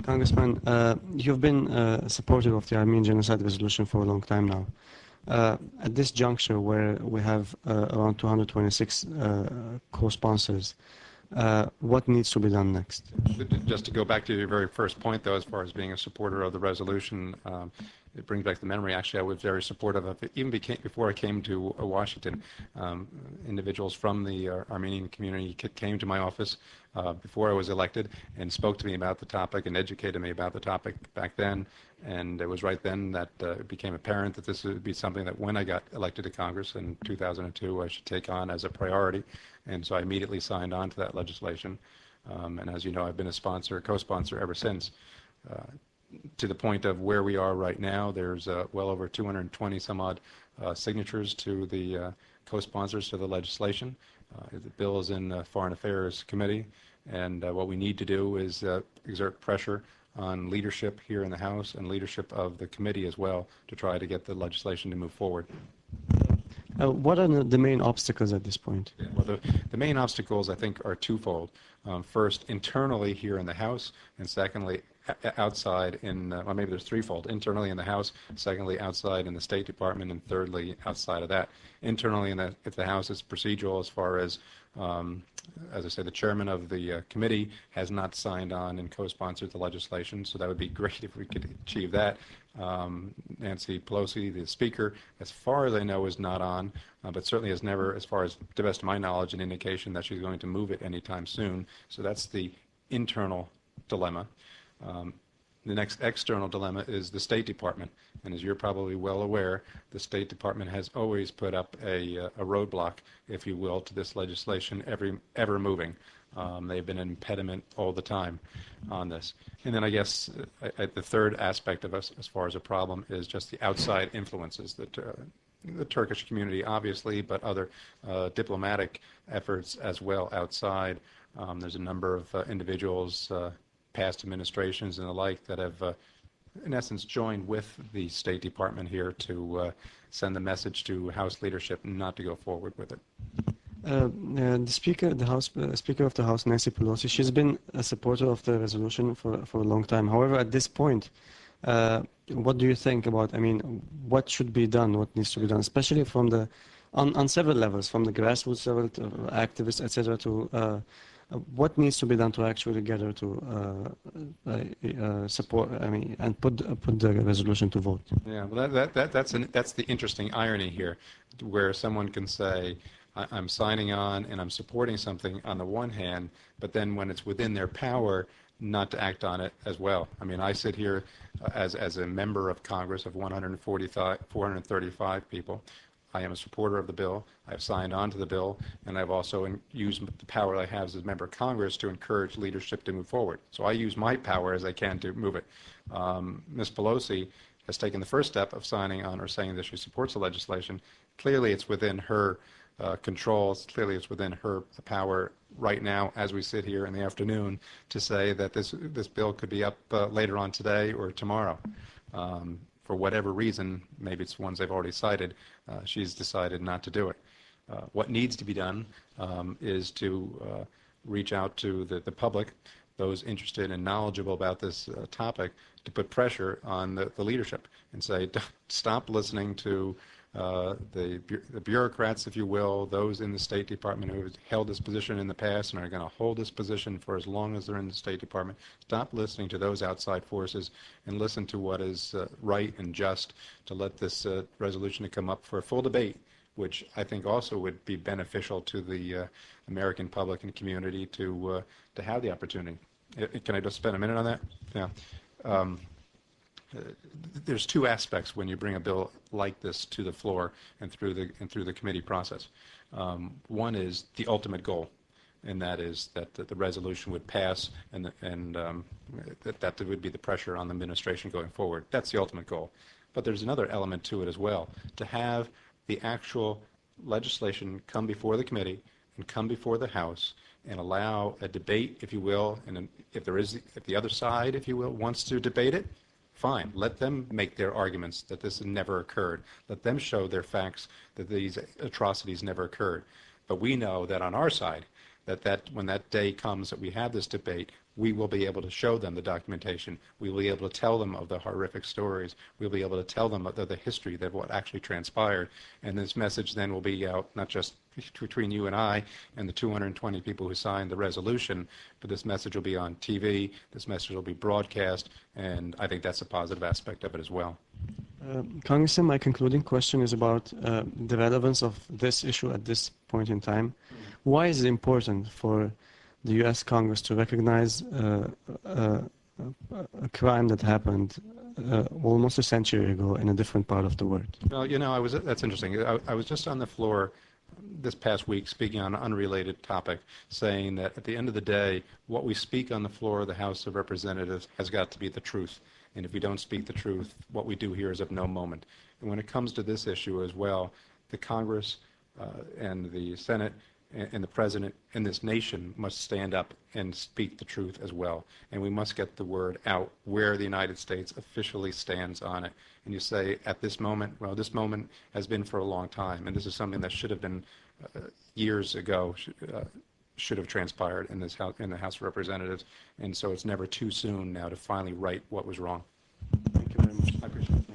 Congressman, you've been supportive of the Armenian genocide resolution for a long time now. At this juncture, where we have around 226 co-sponsors, what needs to be done next? Just to go back to your very first point, though, as far as being a supporter of the resolution, it brings back the memory. Actually, I was very supportive of it, even before I came to Washington. Individuals from the Armenian community came to my office before I was elected and spoke to me about the topic and educated me about the topic back then. And it was right then that it became apparent that this would be something that when I got elected to Congress in 2002, I should take on as a priority. And so I immediately signed on to that legislation. And as you know, I've been a co-sponsor ever since. To the point of where we are right now, there's well over 220 some odd signatures to the co-sponsors to the legislation. The bill is in the Foreign Affairs Committee, and what we need to do is exert pressure on leadership here in the House and leadership of the committee as well to try to get the legislation to move forward. What are the main obstacles at this point? Yeah, well, the main obstacles, I think, are twofold. First, internally here in the House, and secondly, outside in, well, maybe there's threefold. Internally in the House, secondly, outside in the State Department, and thirdly, outside of that. Internally in the House, it's procedural as far as I said, the chairman of the committee has not signed on and co-sponsored the legislation, so that would be great if we could achieve that. Nancy Pelosi, the speaker, as far as I know, is not on, but certainly has never, as far as to the best of my knowledge, an indication that she's going to move it anytime soon. So that's the internal dilemma. The next external dilemma is the State Department, and as you're probably well aware, the State Department has always put up a roadblock, if you will, to this legislation ever moving. They've been an impediment all the time on this. And then I guess the third aspect of us, as far as a problem, is just the outside influences that the Turkish community, obviously, but other diplomatic efforts as well outside. There's a number of individuals, past administrations and the like, that have, in essence, joined with the State Department here to send the message to House leadership not to go forward with it. The Speaker of the House, Nancy Pelosi, she's been a supporter of the resolution for a long time. However, at this point, what do you think about, what should be done, what needs to be done, especially from on several levels, from the grassroots level to activists, etc., to what needs to be done to actually get her to support, and put the resolution to vote? Yeah, well, that's the interesting irony here, where someone can say, I'm signing on and I'm supporting something on the one hand, but then when it's within their power, not to act on it as well. I sit here as a member of Congress of 435 people. I am a supporter of the bill. I've signed on to the bill, and I've also used the power I have as a member of Congress to encourage leadership to move forward. So I use my power as I can to move it. Ms. Pelosi has taken the first step of signing on or saying that she supports the legislation. Clearly, it's within her control. Clearly, it's within her power right now, as we sit here in the afternoon, to say that this bill could be up later on today or tomorrow. For whatever reason, maybe it's ones they've already cited, she's decided not to do it. What needs to be done is to reach out to the public, those interested and knowledgeable about this topic, to put pressure on the leadership and say, stop listening to the bureaucrats, if you will, those in the State Department who have held this position in the past and are going to hold this position for as long as they're in the State Department. Stop listening to those outside forces and listen to what is right and just, to let this resolution to come up for a full debate, which I think also would be beneficial to the American public and community to have the opportunity. Can I just spend a minute on that? Yeah. There's two aspects when you bring a bill like this to the floor and through the committee process. One is the ultimate goal, and that is that the resolution would pass, and that there would be the pressure on the administration going forward. That's the ultimate goal. But there's another element to it as well, to have the actual legislation come before the committee and come before the House and allow a debate, if you will, and if the other side, if you will, wants to debate it, fine. Let them make their arguments that this never occurred. Let them show their facts that these atrocities never occurred. But we know that on our side, that when that day comes that we have this debate, we will be able to show them the documentation. We will be able to tell them of the horrific stories. We'll be able to tell them of the history of what actually transpired. And this message then will be out not just between you and I and the 220 people who signed the resolution, but this message will be on TV, this message will be broadcast, and I think that's a positive aspect of it as well. Congressman, my concluding question is about the relevance of this issue at this point in time. Why is it important for the U.S. Congress to recognize a crime that happened almost a century ago in a different part of the world? Well, that's interesting. I was just on the floor this past week speaking on an unrelated topic, saying that at the end of the day, what we speak on the floor of the House of Representatives has got to be the truth. And if we don't speak the truth, what we do here is of no moment. And when it comes to this issue as well, the Congress and the Senate and the President and this nation must stand up and speak the truth as well. And we must get the word out where the United States officially stands on it. And you say, at this moment, well, this moment has been for a long time, and this is something that should have been years ago, should have transpired in the House of Representatives. And so it's never too soon now to finally right what was wrong. Thank you very much. I appreciate it.